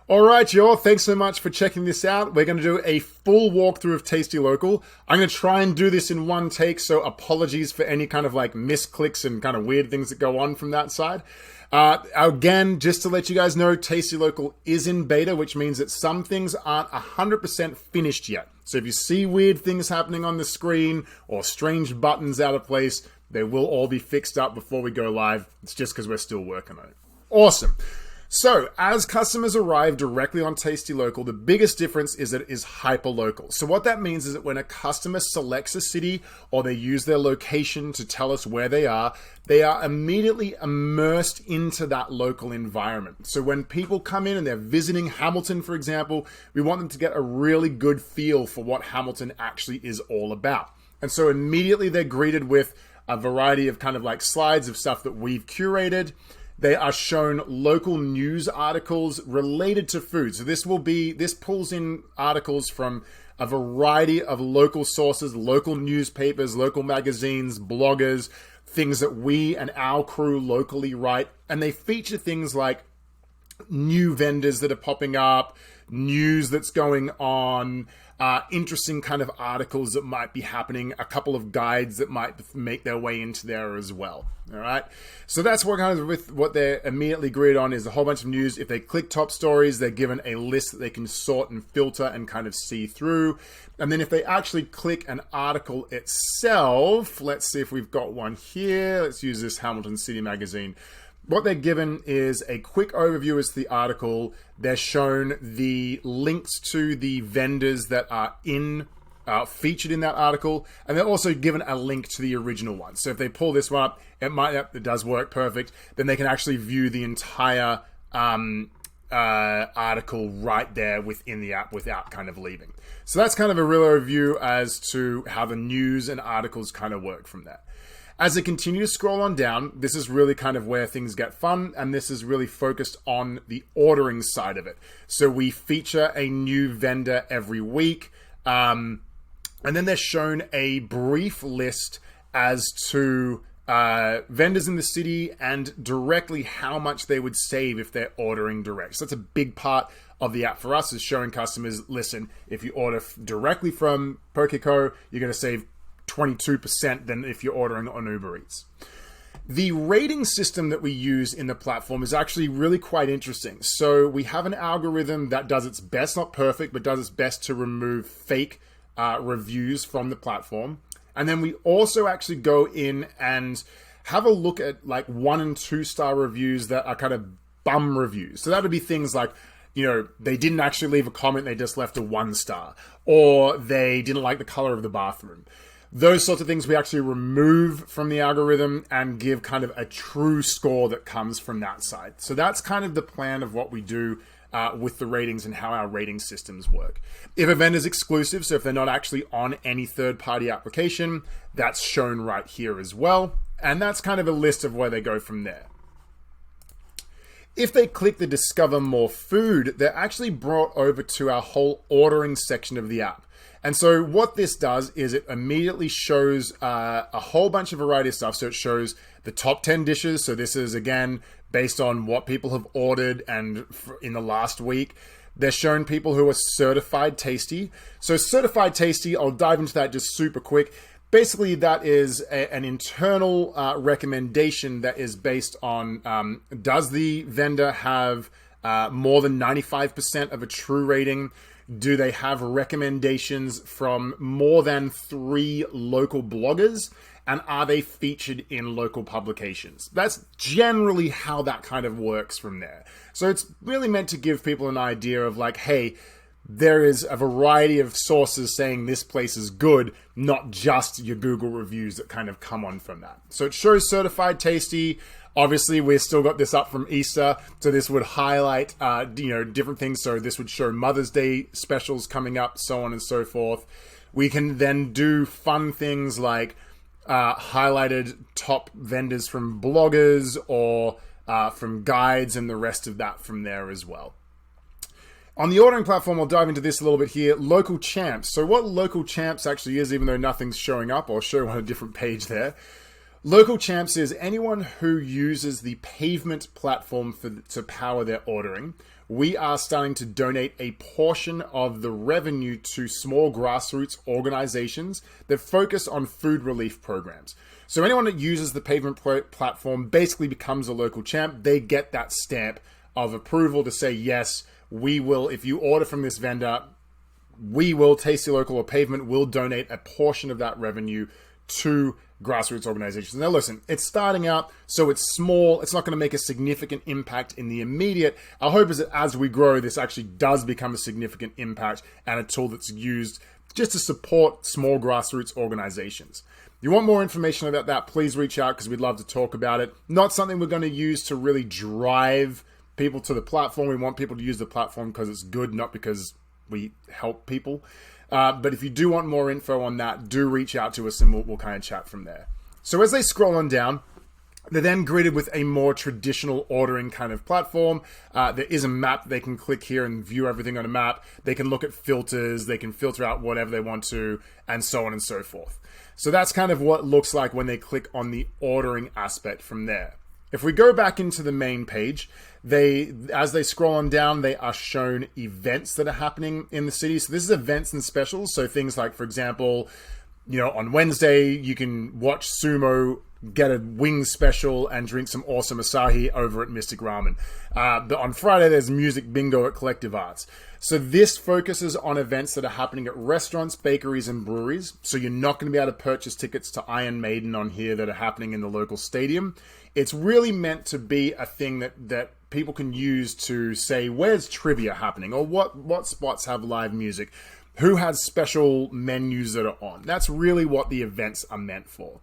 All right, y'all. Thanks so much for checking this out. We're going to do a full walkthrough of Tasty Local. I'm going to try and do this in one take, so apologies for any kind of like misclicks and kind of weird things that go on from that side. Again, just to let you guys know, Tasty Local is in beta, which means that some things aren't 100% finished yet. So if you see weird things happening on the screen or strange buttons out of place, they will all be fixed up before we go live. It's just because we're still working on it. Awesome. So, as customers arrive directly on Tasty Local, the biggest difference is that it is hyperlocal. So what that means is that when a customer selects a city or they use their location to tell us where they are immediately immersed into that local environment. So when people come in and they're visiting Hamilton, for example, we want them to get a really good feel for what Hamilton actually is all about. And so immediately they're greeted with a variety of kind of like slides of stuff that we've curated. They are shown local news articles related to food. So this pulls in articles from a variety of local sources, local newspapers, local magazines, bloggers, things that we and our crew locally write. And they feature things like new vendors that are popping up, news that's going on, interesting kind of articles that might be happening, a couple of guides that might make their way into there as well. All right. So that's what kind of with what they're immediately greeted on is a whole bunch of news. If they click top stories, they're given a list that they can sort and filter and kind of see through. And then if they actually click an article itself, let's see if we've got one here. Let's use this Hamilton City magazine. What they're given is a quick overview as to the article. They're shown the links to the vendors that are featured in that article, and they're also given a link to the original one. So if they pull this one up, it does work perfect. Then they can actually view the entire article right there within the app without kind of leaving. So that's kind of a real overview as to how the news and articles kind of work from there. As they continue to scroll on down, this is really kind of where things get fun, and this is really focused on the ordering side of it. So we feature a new vendor every week, and then they're shown a brief list as to vendors in the city and directly how much they would save if they're ordering direct. So that's a big part of the app for us, is showing customers, listen, if you order directly from PokeCo, you're going to save 22% than if you're ordering on Uber Eats. The rating system that we use in the platform is actually really quite interesting. So we have an algorithm that does its best, not perfect, but does its best to remove fake reviews from the platform. And then we also actually go in and have a look at like 1 and 2 star reviews that are kind of bum reviews. So that would be things like, they didn't actually leave a comment, they just left a 1 star, or they didn't like the color of the bathroom. Those sorts of things we actually remove from the algorithm and give kind of a true score that comes from that side. So that's kind of the plan of what we do with the ratings and how our rating systems work. If a vendor's exclusive, so if they're not actually on any third-party application, that's shown right here as well. And that's kind of a list of where they go from there. If they click the Discover More Food, they're actually brought over to our whole ordering section of the app. And so what this does is it immediately shows a whole bunch of variety of stuff. So it shows the top 10 dishes. So this is, again, based on what people have ordered and in the last week. They're showing people who are certified tasty. So certified tasty, I'll dive into that just super quick. Basically, that is an internal recommendation that is based on, does the vendor have more than 95% of a true rating? Do they have recommendations from more than 3 local bloggers? And are they featured in local publications? That's generally how that kind of works from there. So it's really meant to give people an idea of like, hey, there is a variety of sources saying this place is good, not just your Google reviews that kind of come on from that. So it shows certified tasty. Obviously, we've still got this up from Easter, so this would highlight, different things. So this would show Mother's Day specials coming up, so on and so forth. We can then do fun things like highlighted top vendors from bloggers or from guides and the rest of that from there as well. On the ordering platform, I'll dive into this a little bit here. Local champs. So what local champs actually is, even though nothing's showing up, I'll show you on a different page there. Local Champs is anyone who uses the Pavement platform to power their ordering. We are starting to donate a portion of the revenue to small grassroots organizations that focus on food relief programs. So anyone that uses the Pavement platform basically becomes a local champ. They get that stamp of approval to say, yes, we will, if you order from this vendor, we will, Tasty Local or Pavement will donate a portion of that revenue to grassroots organizations. Now listen, it's starting out, so it's small. It's not going to make a significant impact in the immediate. Our hope is that as we grow, this actually does become a significant impact and a tool that's used just to support small grassroots organizations. If you want more information about that, please reach out because we'd love to talk about it. Not something we're going to use to really drive people to the platform. We want people to use the platform because it's good, not because we help people. But if you do want more info on that, do reach out to us and we'll kind of chat from there. So as they scroll on down, they're then greeted with a more traditional ordering kind of platform. There is a map they can click here and view everything on a map. They can look at filters. They can filter out whatever they want to, and so on and so forth. So that's kind of what it looks like when they click on the ordering aspect from there. If we go back into the main page, as they scroll on down, they are shown events that are happening in the city. So this is events and specials. So things like, for example, on Wednesday, you can watch sumo, get a wings special, and drink some awesome Asahi over at Mystic Ramen. But on Friday, there's music bingo at Collective Arts. So this focuses on events that are happening at restaurants, bakeries, and breweries. So you're not going to be able to purchase tickets to Iron Maiden on here that are happening in the local stadium. It's really meant to be a thing that people can use to say, where's trivia happening? Or what spots have live music? Who has special menus that are on? That's really what the events are meant for.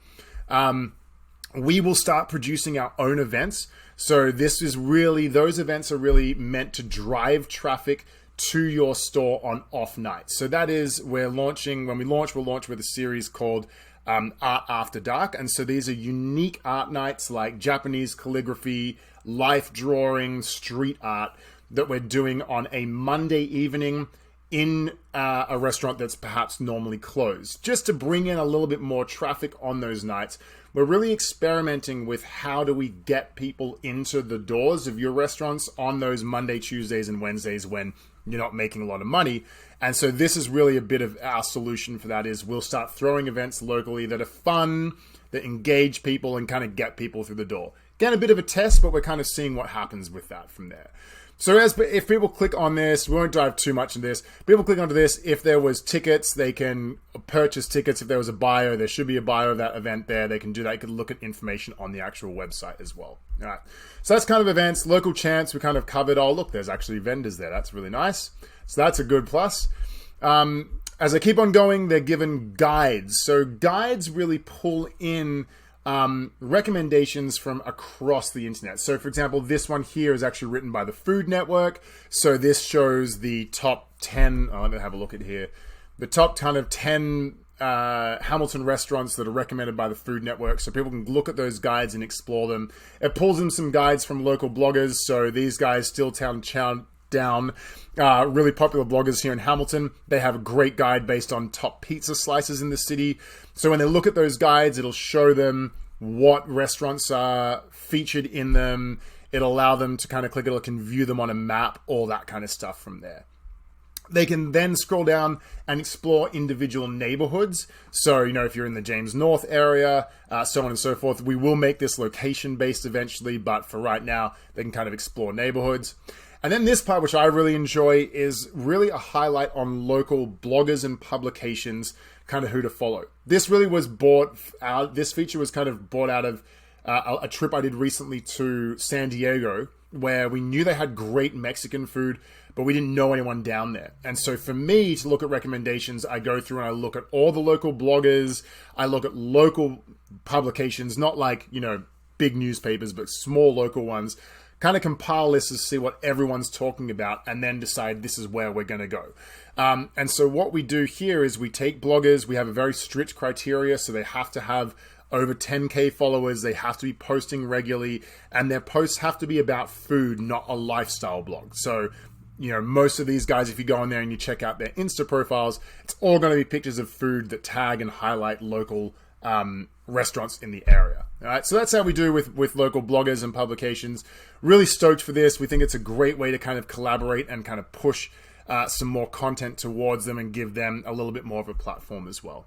We will start producing our own events. So those events are really meant to drive traffic to your store on off nights. So that is, we'll launch with a series called Art After Dark. And so these are unique art nights like Japanese calligraphy, life drawing, street art that we're doing on a Monday evening in a restaurant that's perhaps normally closed, just to bring in a little bit more traffic on those nights. We're really experimenting with how do we get people into the doors of your restaurants on those Monday, Tuesdays, and Wednesdays when you're not making a lot of money. And so this is really a bit of our solution for that, is we'll start throwing events locally that are fun, that engage people and kind of get people through the door. Again, a bit of a test, but we're kind of seeing what happens with that from there. So if people click on this, we won't dive too much into this. People click onto this, if there was tickets, they can purchase tickets. If there was a bio, there should be a bio of that event there. They can do that. You can look at information on the actual website as well. All right. So that's kind of events. Local Champs, we kind of covered. Oh, look, there's actually vendors there. That's really nice. So that's a good plus. As I keep on going, they're given guides. So guides really pull in recommendations from across the internet. So for example, this one here is actually written by the Food Network. So this shows the top 10, let me have a look at here. The top kind of 10 Hamilton restaurants that are recommended by the Food Network. So people can look at those guides and explore them. It pulls in some guides from local bloggers. So these guys, Stilltown Down, really popular bloggers here in Hamilton. They have a great guide based on top pizza slices in the city. So when they look at those guides, it'll show them what restaurants are featured in them. It'll allow them to kind of click it, it can view them on a map, all that kind of stuff from there. They can then scroll down and explore individual neighborhoods. So, if you're in the James North area, so on and so forth. We will make this location-based eventually, but for right now, they can kind of explore neighborhoods. And then this part, which I really enjoy, is really a highlight on local bloggers and publications, kind of who to follow. This really was bought out. This feature was kind of bought out of a trip I did recently to San Diego, where we knew they had great Mexican food, but we didn't know anyone down there. And so for me to look at recommendations, I go through and I look at all the local bloggers. I look at local publications, not like, big newspapers, but small local ones. Kind of compile lists to see what everyone's talking about and then decide this is where we're going to go. And so what we do here is we take bloggers, we have a very strict criteria, so they have to have over 10K followers, they have to be posting regularly, and their posts have to be about food, not a lifestyle blog. So, most of these guys, if you go on there and you check out their Insta profiles, it's all going to be pictures of food that tag and highlight local restaurants in the area. All right, so that's how we do with local bloggers and publications. Really stoked for this. We think it's a great way to kind of collaborate and kind of push some more content towards them and give them a little bit more of a platform as well.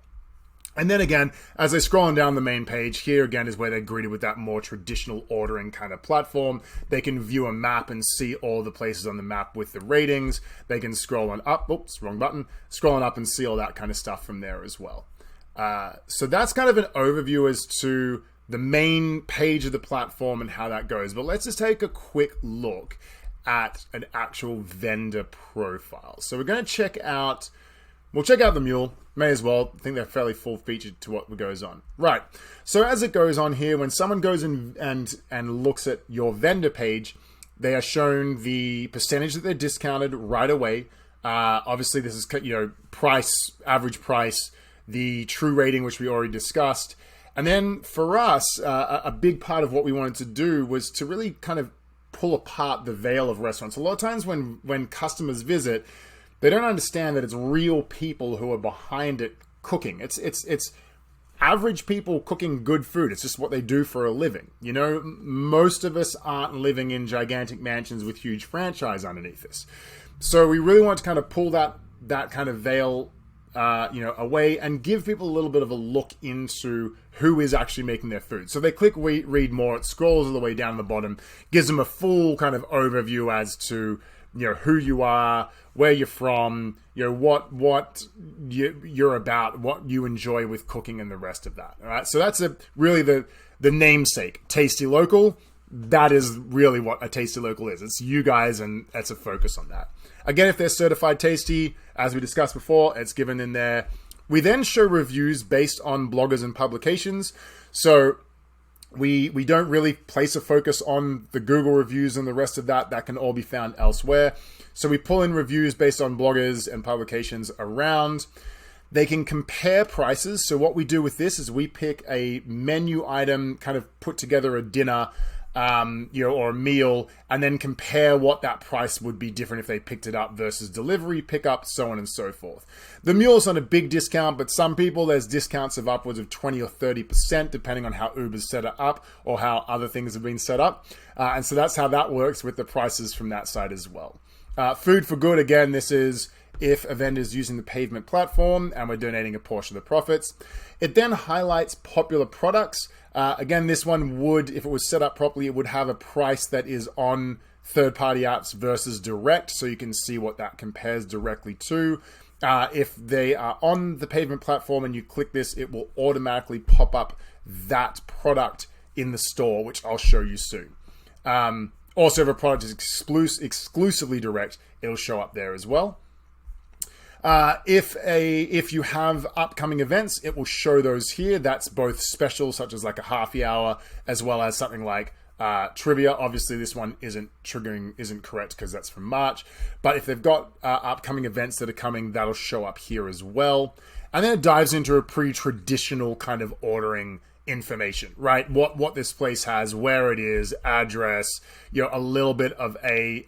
And then again, as they scroll on down the main page, here again is where they're greeted with that more traditional ordering kind of platform. They can view a map and see all the places on the map with the ratings. They can scroll on up, oops, wrong button, scroll on up and see all that kind of stuff from there as well. So that's kind of an overview as to the main page of the platform and how that goes. But let's just take a quick look at an actual vendor profile. So we're going to check out the mule. May as well. I think they're fairly full featured to what goes on. Right. So as it goes on here, when someone goes in and looks at your vendor page, they are shown the percentage that they're discounted right away. Obviously, this is, price, average price, the true rating, which we already discussed. And then for us, a big part of what we wanted to do was to really kind of pull apart the veil of restaurants. A lot of times when customers visit, they don't understand that it's real people who are behind it cooking. It's average people cooking good food. It's just what they do for a living. Most of us aren't living in gigantic mansions with huge franchise underneath us. So we really want to kind of pull that kind of veil away and give people a little bit of a look into who is actually making their food. So they click read more, it scrolls all the way down the bottom, gives them a full kind of overview as to who you are, where you're from, what you're about, what you enjoy with cooking, and the rest of that. All right, so that's really the namesake, Tasty Local. That is really what a Tasty Local is. It's you guys, and that's a focus on that. Again, if they're certified tasty, as we discussed before, it's given in there. We then show reviews based on bloggers and publications. So we don't really place a focus on the Google reviews and the rest of that. That can all be found elsewhere. So we pull in reviews based on bloggers and publications around. They can compare prices. So what we do with this is we pick a menu item, kind of put together a dinner, or a meal, and then compare what that price would be different if they picked it up versus delivery, pickup, so on and so forth. The mule's on a big discount, but some people, there's discounts of upwards of 20 or 30%, depending on how Uber's set it up or how other things have been set up. And so that's how that works with the prices from that side as well. Food for Good, again, this is if a vendor's using the Pavement platform and we're donating a portion of the profits. It then highlights popular products. Again, this one would, if it was set up properly, it would have a price that is on third-party apps versus direct, so you can see what that compares directly to. If they are on the Pavement platform and you click this, it will automatically pop up that product in the store, which I'll show you soon. Also, if a product is exclusively direct, it'll show up there as well. If you have upcoming events, it will show those here. That's both special, such as like a happy hour, as well as something like trivia. Obviously, this one isn't correct because that's from March. But if they've got upcoming events that are coming, that'll show up here as well. And then it dives into a pretty traditional kind of ordering information, right? What this place has, where it is, address, a little bit of a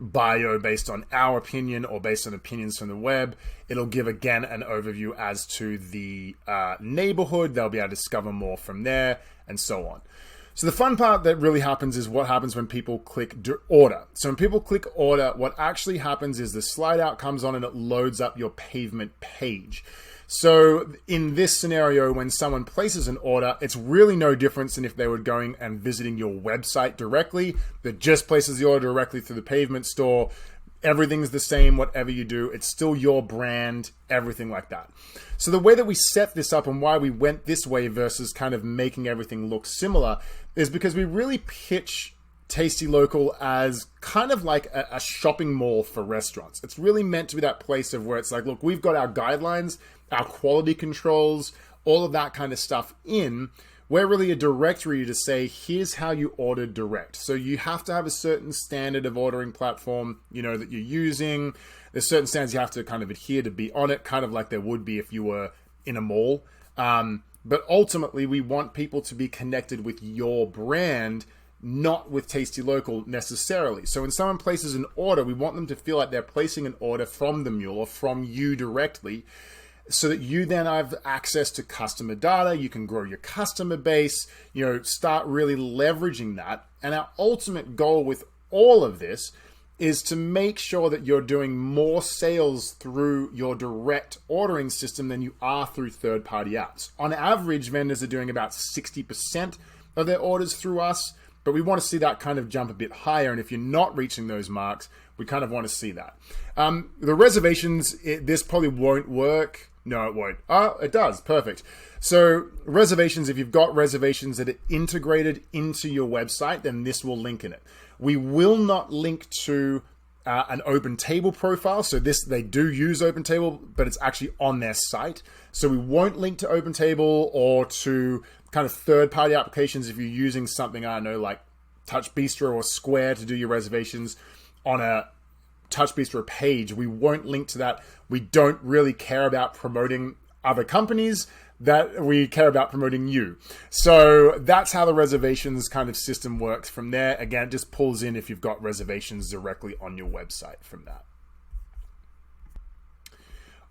bio based on our opinion or based on opinions from the web. It'll give again an overview as to the neighborhood. They'll be able to discover more from there and so on. So the fun part that really happens is what happens when people click order. So when people click order, what actually happens is the slide out comes on and it loads up your Pavement page. So in this scenario, when someone places an order, it's really no difference than if they were going and visiting your website directly. That just places the order directly through the Pavement store. Everything's the same, whatever you do. It's still your brand, everything like that. So the way that we set this up and why we went this way versus kind of making everything look similar is because we really pitch Tasty Local as kind of like a shopping mall for restaurants. It's really meant to be that place of where it's like, look, we've got our guidelines, our quality controls, all of that kind of stuff in. We're really a directory to say, here's how you order direct. So you have to have a certain standard of ordering platform, that you're using. There's certain standards you have to kind of adhere to be on it, kind of like there would be if you were in a mall. But ultimately, we want people to be connected with your brand, not with Tasty Local necessarily. So when someone places an order, we want them to feel like they're placing an order from the mule or from you directly. so that you then have access to customer data. You can grow your customer base, start really leveraging that. And our ultimate goal with all of this is to make sure that you're doing more sales through your direct ordering system than you are through third-party apps. On average, vendors are doing about 60% of their orders through us, but we want to see that kind of jump a bit higher. And if you're not reaching those marks, we kind of want to see that. The reservations, this probably won't work. No, it won't. Oh, it does. Perfect. So reservations, if you've got reservations that are integrated into your website, then this will link in it. We will not link to an OpenTable profile. So they do use OpenTable, but it's actually on their site. So we won't link to OpenTable or to kind of third-party applications if you're using something, I don't know, like TouchBistro or Square to do your reservations on a TouchBistro page. We won't link to that. We don't really care about promoting other companies, that we care about promoting you. So that's how the reservations kind of system works from there. Again, it just pulls in if you've got reservations directly on your website from that.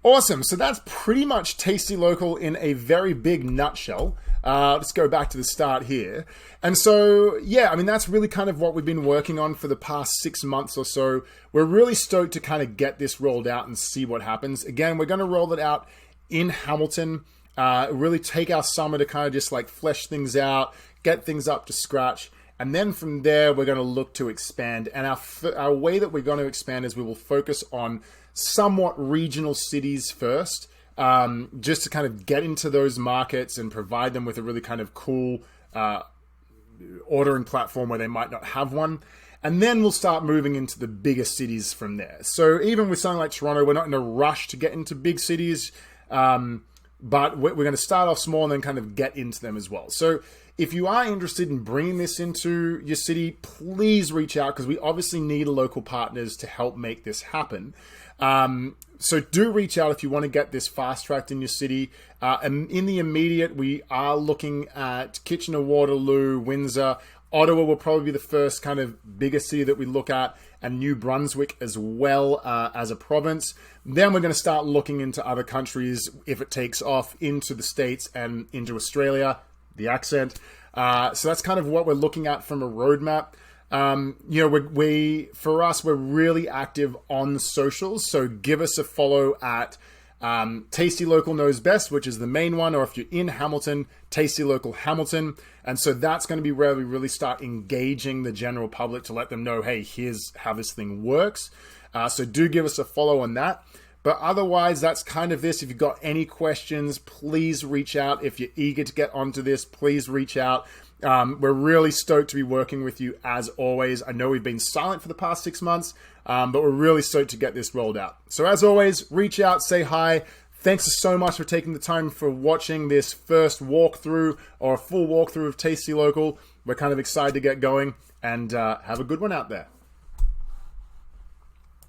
Awesome. So that's pretty much Tasty Local in a very big nutshell. Let's go back to the start here. And so, yeah, I mean, that's really kind of what we've been working on for the past 6 months or so. We're really stoked to kind of get this rolled out and see what happens. Again, we're going to roll it out in Hamilton, really take our summer to kind of just like flesh things out, get things up to scratch. And then from there, we're going to look to expand. And our way that we're going to expand is we will focus on somewhat regional cities first, just to kind of get into those markets and provide them with a really kind of cool ordering platform where they might not have one. And then we'll start moving into the bigger cities from there. So even with something like Toronto, we're not in a rush to get into big cities, but we're going to start off small and then kind of get into them as well. So if you are interested in bringing this into your city, please reach out, because we obviously need local partners to help make this happen. So do reach out if you want to get this fast-tracked in your city. And in the immediate, we are looking at Kitchener-Waterloo, Windsor. Ottawa will probably be the first kind of bigger city that we look at, and New Brunswick as well as a province. Then we're going to start looking into other countries if it takes off, into the States and into Australia, the accent. So that's kind of what we're looking at from a roadmap. For us, we're really active on socials. So give us a follow at Tasty Local Knows Best, which is the main one, or if you're in Hamilton, Tasty Local Hamilton. And so that's going to be where we really start engaging the general public to let them know, hey, here's how this thing works. So do give us a follow on that. But otherwise, that's kind of this. If you've got any questions, please reach out. If you're eager to get onto this, please reach out. We're really stoked to be working with you as always. I know we've been silent for the past 6 months, but we're really stoked to get this rolled out. So as always, reach out, say hi. Thanks so much for taking the time for watching this first walkthrough or a full walkthrough of Tasty Local. We're kind of excited to get going, and have a good one out there.